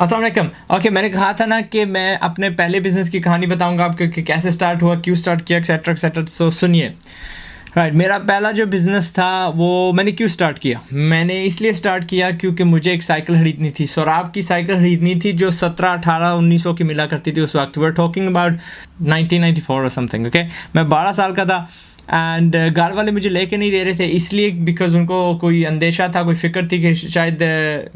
अस्सलाम वालेकुम। ओके, मैंने कहा था ना कि मैं अपने पहले बिजनेस की कहानी बताऊंगा आपको कि कैसे स्टार्ट हुआ, क्यों स्टार्ट किया, एक्सेट्रा एक्सेट्रा। सो सुनिए। राइट, मेरा पहला जो बिज़नेस था वो मैंने क्यों स्टार्ट किया, मैंने इसलिए स्टार्ट किया क्योंकि मुझे एक साइकिल खरीदनी थी। सोराब की साइकिल खरीदनी थी जो 17, 18, 1900 की मिला करती थी उस वक्त। वी आर टॉकिंग अबाउट 1994 और समथिंग। ओके, मैं 12 साल का था एंड घर वाले मुझे लेके नहीं दे रहे थे, इसलिए बिकॉज उनको कोई अंदेशा था, कोई फिक्र थी कि शायद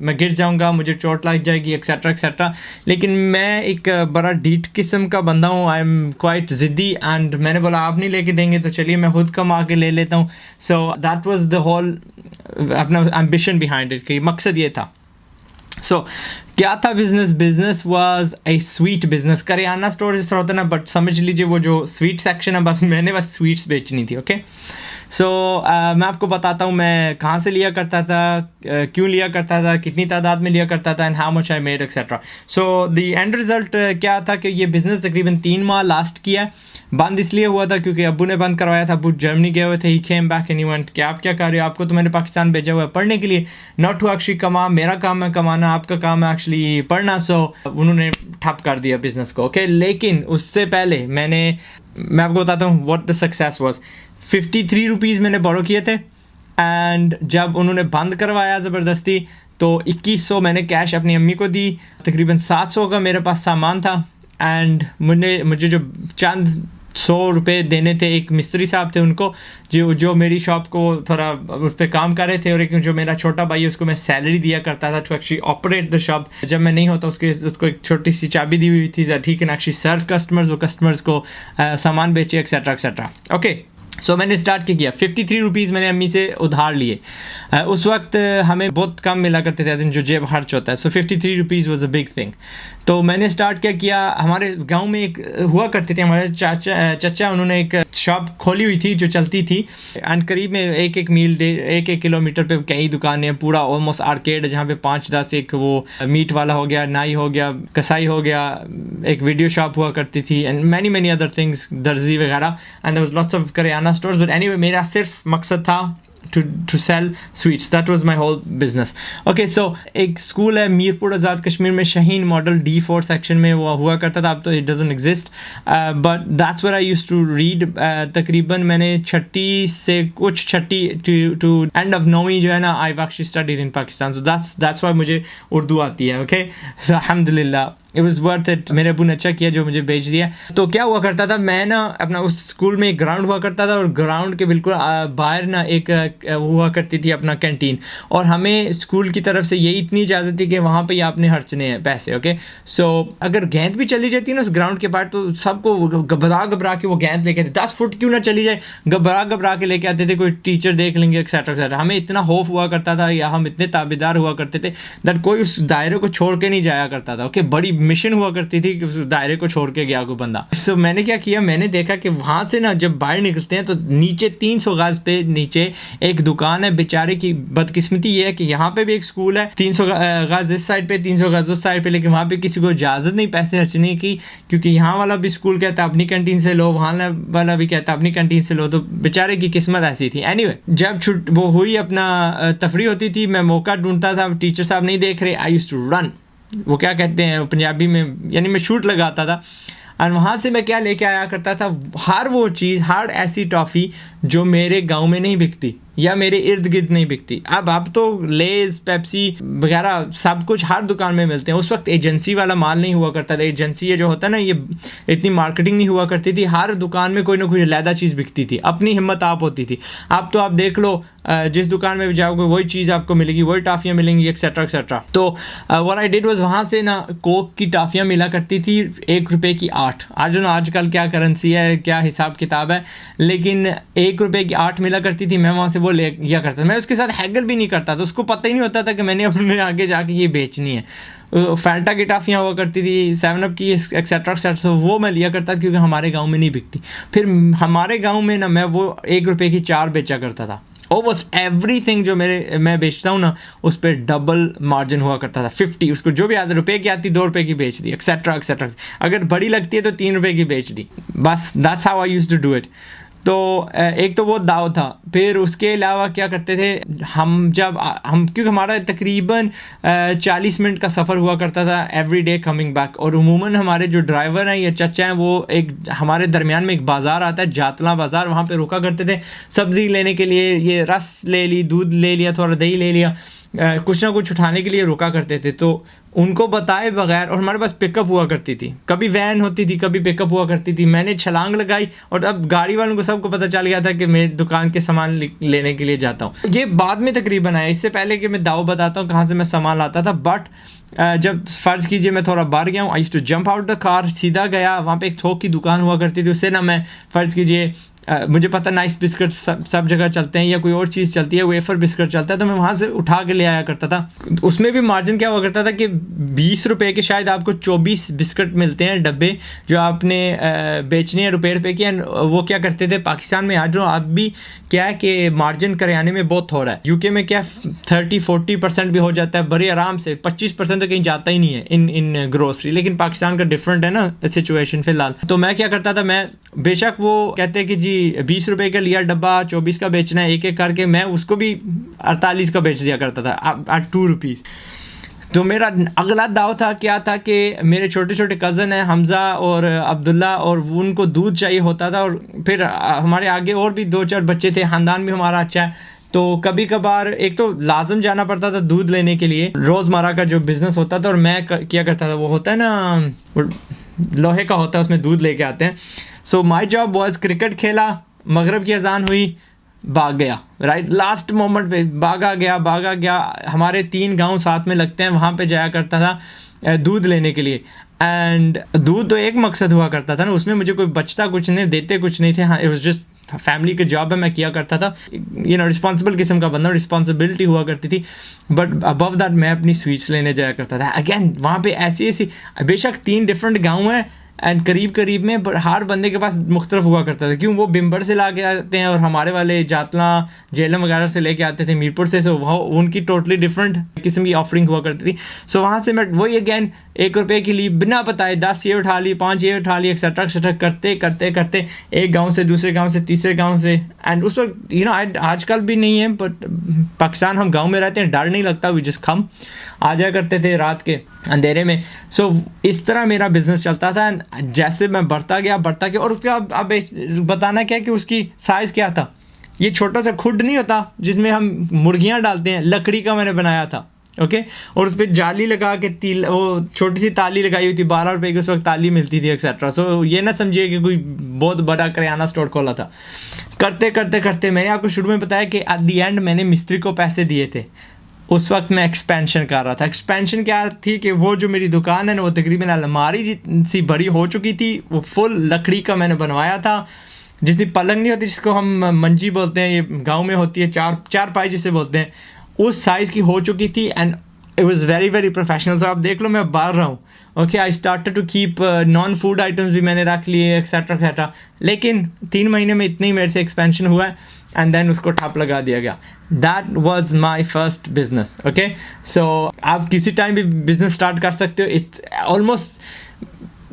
मैं गिर जाऊंगा, मुझे चोट लग जाएगी, एक्सेट्रा एक्सेट्रा। लेकिन मैं एक बड़ा डीट किस्म का बंदा हूँ, आई एम क्वाइट ज़िद्दी, एंड मैंने बोला आप नहीं लेके देंगे तो चलिए मैं खुद कमा के ले लेता हूँ। So that was the whole अपना एम्बिशन बिहाइंड इट, कि मकसद ये था। सो क्या था business was a sweet business. करियाना स्टोर जिस तरह होता है ना, बट समझ लीजिए वो जो स्वीट सेक्शन है, बस मैंने बस स्वीट्स बेचनी थी। ओके, सो मैं आपको बताता हूँ मैं कहाँ से लिया करता था, क्यों लिया करता था, कितनी तादाद में लिया करता था, and how much I made etcetera. So the end result क्या था कि ये बिज़नेस तकरीबन 3 माह लास्ट किया। बंद इसलिए हुआ था क्योंकि अब्बू ने बंद करवाया था। अब्बू जर्मनी गए हुए थे, he came back and he went कि आप क्या कर रहे हो, आपको तो मैंने पाकिस्तान भेजा हुआ है पढ़ने के लिए, नॉट टू एक्चुअली कमा। मेरा काम है कमाना, आपका काम है एक्चुअली पढ़ना। सो उन्होंने ठप कर दिया बिजनेस को। ओके, लेकिन उससे पहले मैं आपको बताता हूँ what the success was. 53 rupees मैंने बोरो किए थे, एंड जब उन्होंने बंद करवाया ज़बरदस्ती तो 2100 मैंने कैश अपनी अम्मी को दी। तकरीबन 700 का मेरे पास सामान था, एंड मुझे जो चंद 100 रुपये देने थे एक मिस्त्री साहब थे उनको, जो मेरी शॉप को थोड़ा उस पर काम कर रहे थे, और एक जो मेरा छोटा भाई है उसको मैं सैलरी दिया करता था to actually operate the shop. जब मैं नहीं होता उसको एक छोटी सी चाबी दी हुई थी that he can actually serve customers, वो कस्टमर्स को सामान बेचे एक्सेट्रा एक्सेट्रा। ओके, सो मैंने स्टार्ट किया। 53 रुपीज़ मैंने अम्मी से उधार लिए। उस वक्त हमें बहुत कम मिला करते थे जो जेब खर्च होता है। सो 53 rupees was a big thing. तो मैंने स्टार्ट क्या किया, हमारे गांव में एक हुआ करते थे हमारे चाचा, उन्होंने एक शॉप खोली हुई थी जो चलती थी, एंड करीब में एक किलोमीटर पे कई दुकानें, पूरा ऑलमोस्ट आर्केड है जहाँ पे 5-10 एक वो मीट वाला हो गया, नाई हो गया, कसाई हो गया, एक वीडियो शॉप हुआ करती थी, एंड मैनी अदर थिंग्स, दर्जी वगैरह, and there was lots of करियाना स्टोर्स। बट एनीवे मेरा सिर्फ मकसद था to sell sweets. That was my whole business. Okay, so एक स्कूल है मीरपुर आज़ाद कश्मीर में, शाहीन मॉडल D4 सेक्शन में वो हुआ करता था, अब तो it doesn't exist, but that's where I used to read. तकरीबन मैंने छठी to end of 9वीं जो है ना, I've actually studied in Pakistan, so that's why मुझे उर्दू आती है। Okay, so alhamdulillah it was worth it. मेरे अबू ने अच्छा किया जो मुझे भेज दिया। तो क्या हुआ करता था, मैं ना अपना उस स्कूल में एक ग्राउंड हुआ करता था, और ग्राउंड के बिल्कुल बाहर ना एक हुआ करती थी अपना कैंटीन, और हमें स्कूल की तरफ से यही इतनी इजाज़त थी कि वहाँ पे ही आपने खर्चने हैं पैसे। ओके, सो अगर गेंद भी चली जाती है ना उस ग्राउंड के बाहर, तो सबको घबरा के वो गेंद लेके आते, 10 फुट क्यों ना चली जाए, घबरा के लेके आते थे, कोई टीचर देख लेंगे एक्सेट्रा एक्सेट्रा। हमें इतना खौफ हुआ करता था, या हम इतने ताबेदार हुआ करते थे दैट कोई उस दायरे को छोड़ के नहीं जाया करता था। ओके, बड़ी मिशन हुआ करती थी कि उस दायरे को छोड़ के गया कोई बंदा। सो मैंने क्या किया, मैंने देखा कि वहाँ से ना जब बाहर निकलते हैं तो नीचे 300 गज पे नीचे एक दुकान है। बेचारे की बदकिस्मती ये है कि यहाँ पे भी एक स्कूल है, 300 गज इस साइड पे, 300 गज उस साइड पे, लेकिन वहाँ पे किसी को इजाज़त नहीं पैसे खर्चने की, क्योंकि यहाँ वाला भी स्कूल कहता है अपनी कैंटीन से लो, वहाँ वाला भी कहता है अपनी कैंटीन से लो। तो बेचारे की किस्मत ऐसी थी। एनीवे, जब वो हुई अपना तफरी होती थी, मैं मौका ढूंढता था, टीचर साहब नहीं देख रहे, आई यूज्ड टू रन, वो क्या कहते हैं पंजाबी में, यानी मैं शूट लगाता था, और वहाँ से मैं क्या लेके आया करता था, हर ऐसी टॉफ़ी जो मेरे गांव में नहीं बिकती या मेरे इर्द गिर्द नहीं बिकती। अब तो लेज, पेप्सी वगैरह सब कुछ हर दुकान में मिलते हैं। उस वक्त एजेंसी वाला माल नहीं हुआ करता था। एजेंसी ये जो होता है ना, ये इतनी मार्केटिंग नहीं हुआ करती थी। हर दुकान में कोई ना कोई अलहदा चीज़ बिकती थी, अपनी हिम्मत आप होती थी। अब तो आप देख लो, जिस दुकान में भी जाओगे वही चीज़ आपको मिलेगी, वही टाफ़ियाँ मिलेंगी एक्सेट्रा एक्सेट्रा। तो व्हाट आई डिड वाज, वहाँ से ना कोक की टाफ़ियाँ मिला करती थी 1 रुपये की 8। आज ना आजकल क्या करेंसी है, क्या हिसाब किताब है, लेकिन 1 रुपये की 8 मिला करती थी। मैं वहाँ से वो ले लिया करता था। मैं उसके साथ हैगल भी नहीं करता था, उसको पता ही नहीं होता था कि मैंने अपने आगे जाके ये बेचनी है। फैंटा की टाफ़ियाँ हुआ करती थी, 7 अप की एक्सेट्रा एक्सेट्रा, वो मैं लिया करता क्योंकि हमारे गांव में नहीं बिकती। फिर हमारे गांव में ना मैं वो 1 रुपये की 4 बेचा करता था। ऑलमोस्ट एवरीथिंग जो मैं बेचता हूँ ना, उस पर डबल मार्जिन हुआ करता था। 50 उसको जो भी आधा रुपये की आती 2 रुपये की बेच दी एक्सेट्रा एक्सेट्रा। अगर बड़ी लगती है तो 3 रुपये की बेच दी। बस that's how I used to do it. तो एक तो वो दाव था। फिर उसके अलावा क्या करते थे हम, जब हम, क्योंकि हमारा तकरीबन 40 मिनट का सफ़र हुआ करता था एवरी डे कमिंग बैक, और उमूमन हमारे जो ड्राइवर हैं या चचा हैं वो एक हमारे दरमियान में एक बाज़ार आता है जातला बाज़ार, वहाँ पे रुका करते थे सब्ज़ी लेने के लिए। ये रस ले ली, दूध ले लिया, थोड़ा दही ले लिया, कुछ ना कुछ उठाने के लिए रुका करते थे। तो उनको बताए बगैर, और हमारे पास पिकअप हुआ करती थी, कभी वैन होती थी कभी पिकअप हुआ करती थी। मैंने छलांग लगाई और अब गाड़ी वालों को सबको पता चल गया था कि मैं दुकान के सामान लेने के लिए जाता हूँ। ये बाद में तकरीबन आया, इससे पहले कि मैं दाव बताता हूँ कहाँ से मैं सामान लाता था। बट जब फ़र्ज़ कीजिए मैं थोड़ा बाहर गया हूँ, I used to jump out the car, सीधा गया वहाँ पे एक थोक की दुकान हुआ करती थी, उससे ना मैं फ़र्ज़ कीजिए मुझे पता नाइस बिस्किट सब जगह चलते हैं या कोई और चीज़ चलती है, वेफर बिस्किट चलता है, तो मैं वहाँ से उठा के ले आया करता था। उसमें भी मार्जिन क्या हुआ करता था कि 20 रुपए के शायद आपको 24 बिस्किट मिलते हैं डब्बे, जो आपने बेचने हैं रुपये के। वो क्या करते थे पाकिस्तान में, आज अब भी क्या है कि मार्जिन करियाने में बहुत थोड़ा है। यूके में क्या 30-40% भी हो जाता है बड़े आराम से, 25% तो कहीं जाता ही नहीं है इन ग्रोसरी। लेकिन पाकिस्तान का डिफरेंट है ना सिचुएशन फ़िलहाल। तो मैं क्या करता था, मैं बेशक वो कहते हैं कि जी 20 रुपए का लिया डब्बा, 24 का बेचना है, एक एक करके मैं उसको भी 48 का बेच दिया करता था एट 2 रुपीज़। तो मेरा अगला दाव था क्या था कि मेरे छोटे छोटे कज़न हैं हमज़ा और अब्दुल्ला, और उनको दूध चाहिए होता था। और फिर हमारे आगे और भी 2-4 बच्चे थे, ख़ानदान भी हमारा अच्छा है। तो कभी कभार एक तो लाजम जाना पड़ता था दूध लेने के लिए, रोज़मर्रा का जो बिज़नेस होता था। और मैं क्या करता था, वो होता है ना लोहे का होता है, उसमें दूध लेके आते हैं। सो माई जॉब वॉज क्रिकेट खेला, मगरब की अजान हुई, भाग गया, राइट लास्ट मोमेंट पे भागा गया। हमारे 3 गांव साथ में लगते हैं, वहाँ पे जाया करता था दूध लेने के लिए। एंड दूध तो एक मकसद हुआ करता था ना, उसमें मुझे कोई बचता कुछ नहीं, देते कुछ नहीं थे। हाँ, इट वाज जस्ट फैमिली का जॉब है, मैं किया करता था, रिस्पॉन्सिबल किस्म का बंदा, रिस्पॉन्सिबिलिटी हुआ करती थी। बट अबव दैट मैं अपनी स्वीट्स लेने जाया करता था। अगेन वहाँ पे ऐसी बेशक 3 डिफरेंट गाँव हैं एंड करीब में, पर हर बंदे के पास मुख्तलिफ हुआ करता था, क्यों वो बिम्बर से ला के आते हैं और हमारे वाले जातला जेलम वगैरह से लेके आते थे मीरपुर से। सो वो उनकी टोटली डिफरेंट किस्म की ऑफरिंग हुआ करती थी। सो वहाँ से मैं वही अगेन 1 रुपये के लिए बिना बताए 10 ये उठा ली, 5 ये उठा ली, एक्सेट्रा करते एक गाँव से दूसरे गाँव से तीसरे गाँव से। एंड उस वक्त आजकल भी नहीं है, बट पाकिस्तान हम गाँव में रहते हैं, डर नहीं लगता, वी जस्ट कम आ जाया करते थे रात के अंधेरे में। सो इस तरह मेरा बिजनेस चलता था। जैसे मैं बढ़ता गया और उसका अब बताना क्या कि उसकी साइज़ क्या था। ये छोटा सा खुड नहीं होता जिसमें हम मुर्गियां डालते हैं, लकड़ी का मैंने बनाया था, ओके। और उस पर जाली लगा के वो छोटी सी ताली लगाई हुई थी, 12 रुपए की उस वक्त ताली मिलती थी एक्सेट्रा। सो ये ना समझिए कि कोई बहुत बड़ा करियाना स्टोर खोला था। करते मैंने आपको शुरू में बताया कि एट दी एंड मैंने मिस्त्री को पैसे दिए थे। उस वक्त मैं एक्सपेंशन कर रहा था। एक्सपेंशन क्या थी कि वो जो मेरी दुकान है ना, वो तकरीबन अलमारी सी बड़ी हो चुकी थी। वो फुल लकड़ी का मैंने बनवाया था, जिसकी पलंग नहीं होती, जिसको हम मंजी बोलते हैं, ये गांव में होती है, चार पाई जिसे बोलते हैं, उस साइज़ की हो चुकी थी। And it was very very professional. So आप देख लो मैं बाहर रहा हूँ, okay. I started to keep non food items भी मैंने रख लिए, एक्सेट्रा। लेकिन 3 महीने में इतने ही मेरे से एक्सपेंशन हुआ है एंड देन उसको ठप लगा दिया गया। That was my first business, okay. So आप किसी टाइम भी बिजनेस स्टार्ट कर सकते हो। इट्स ऑलमोस्ट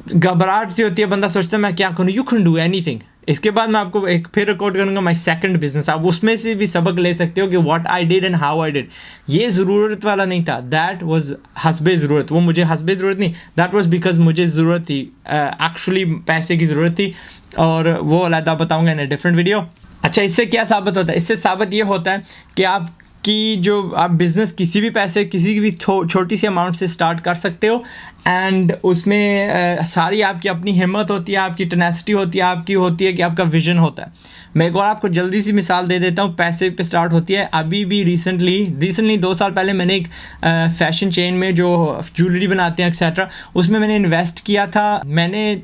घबराहट सी होती है, बंदा सोचता है मैं क्या करूँ, यू कैन डू एनीथिंग। इसके बाद मैं आपको एक फिर रिकॉर्ड करूँगा माई सेकंड बिजनेस, आप उसमें से भी सबक ले सकते हो कि what I did and how I did. ये ज़रूरत वाला नहीं था, दैट वाज हस्बे ज़रूरत। वो मुझे हस्बे ज़रूरत नहीं, दैट वाज बिकॉज मुझे ज़रूरत थी, एक्चुअली पैसे की ज़रूरत थी। और वो अलग बताऊँगा इन ए डिफरेंट वीडियो। अच्छा, इससे क्या साबित होता है? इससे साबित ये होता है कि आपकी जो आप बिज़नेस किसी भी पैसे किसी भी छोटी सी अमाउंट से स्टार्ट कर सकते हो। एंड उसमें सारी आपकी अपनी हिम्मत होती है, आपकी टेनेसिटी होती है, आपकी होती है कि आपका विजन होता है। मैं एक और आपको जल्दी सी मिसाल दे देता हूँ, पैसे पे स्टार्ट होती है। अभी भी रिसेंटली 2 साल पहले मैंने एक फैशन चेन में जो ज्वेलरी बनाते हैं एक्सेट्रा, उसमें मैंने इन्वेस्ट किया था। मैंने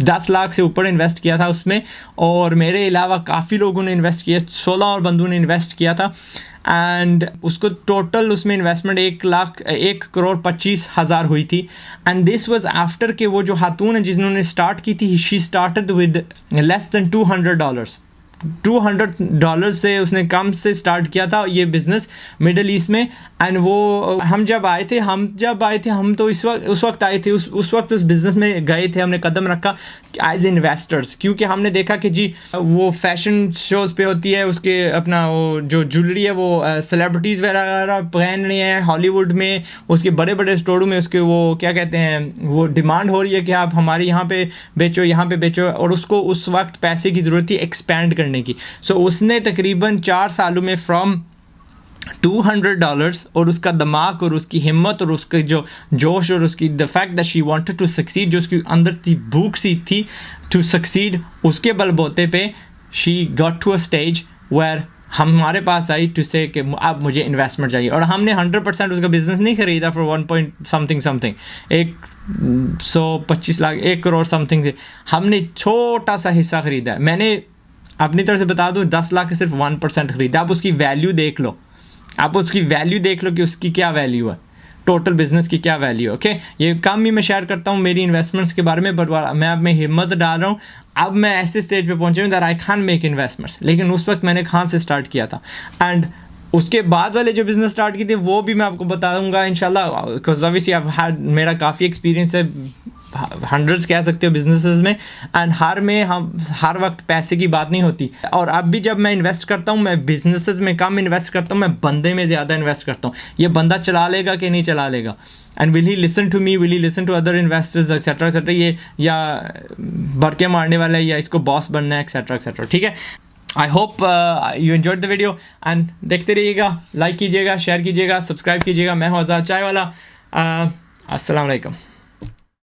10 लाख से ऊपर इन्वेस्ट किया था उसमें, और मेरे अलावा काफ़ी लोगों ने इन्वेस्ट किया, 16 और बंदों ने इन्वेस्ट किया था। एंड उसको टोटल उसमें इन्वेस्टमेंट 1,25,000 हुई थी। एंड दिस वाज आफ्टर के वो जो खातून है जिन्होंने स्टार्ट की थी, she started with less than $200, $200 से उसने कम से स्टार्ट किया था ये बिज़नेस मिडल ईस्ट में। एंड वो हम जब आए थे हम तो उस वक्त आए थे, उस वक्त उस बिज़नेस में गए थे, हमने कदम रखा एज इन्वेस्टर्स, क्योंकि हमने देखा कि जी वो फैशन शोज़ पे होती है, उसके अपना वो जो ज्वेलरी है वो सेलिब्रिटीज़ वगैरह पहन रही हैं हॉलीवुड में, उसके बड़े बड़े स्टोरों में उसके वो क्या कहते हैं वो डिमांड हो रही है कि आप हमारे यहाँ पे बेचो, और उसको उस वक्त पैसे की ज़रूरत थी एक्सपैंड करने की। सो उसने तकरीबन 4 सालों में फ्रॉम $200 और उसका दिमाग और उसकी हिम्मत और उसका जो जोश और उसकी the fact that she wanted to succeed, जो उसकी अंदर थी भूख सी थी टू सक्सीड, उसके बलबूते पे she got to a stage where हमारे पास आई टू से कि अब मुझे इन्वेस्टमेंट चाहिए। और हमने 100% उसका बिजनेस नहीं खरीदा for 1 point something 125 lakh 1 crore something से, हमने छोटा सा हिस्सा खरीदा। मैंने अपनी तरफ से बता दूं 10 लाख के सिर्फ 1% खरीदा। आप उसकी वैल्यू देख लो, कि उसकी क्या वैल्यू है, टोटल बिजनेस की क्या वैल्यू है। ओके, ये कम ही मैं शेयर करता हूँ मेरी इन्वेस्टमेंट्स के बारे में, बट मैं अब मैं हिम्मत डाल रहा हूँ। अब मैं ऐसे स्टेज पे पहुंचे हूँ that I can make investments, लेकिन उस वक्त मैंने कहाँ से स्टार्ट किया था। एंड उसके बाद वाले जो बिज़नेस स्टार्ट किए थे वो भी मैं आपको बता दूंगा इंशाल्लाह, बिकॉज ऑब्वियसली मेरा काफ़ी एक्सपीरियंस है, हंड्रेड्स कह सकते हो बिजनेसेस में, एंड हर वक्त पैसे की बात नहीं होती। और अब भी जब मैं इन्वेस्ट करता हूँ, मैं बिजनेसेस में कम इन्वेस्ट करता हूँ, मैं बंदे में ज़्यादा इन्वेस्ट करता हूँ। ये बंदा चला लेगा कि नहीं चला लेगा, and will he listen to me, will he listen to other investors etcetera etcetera, ये या बरके मारने वाला है या इसको बॉस बनना है एक्सेट्रा एक्सेट्रा। ठीक है, I hope you enjoyed the video and देखते रहिएगा, लाइक कीजिएगा, शेयर कीजिएगा, सब्सक्राइब कीजिएगा। मैं हूँ आज़ाद चाय वाला। अस्सलाम वालेकुम।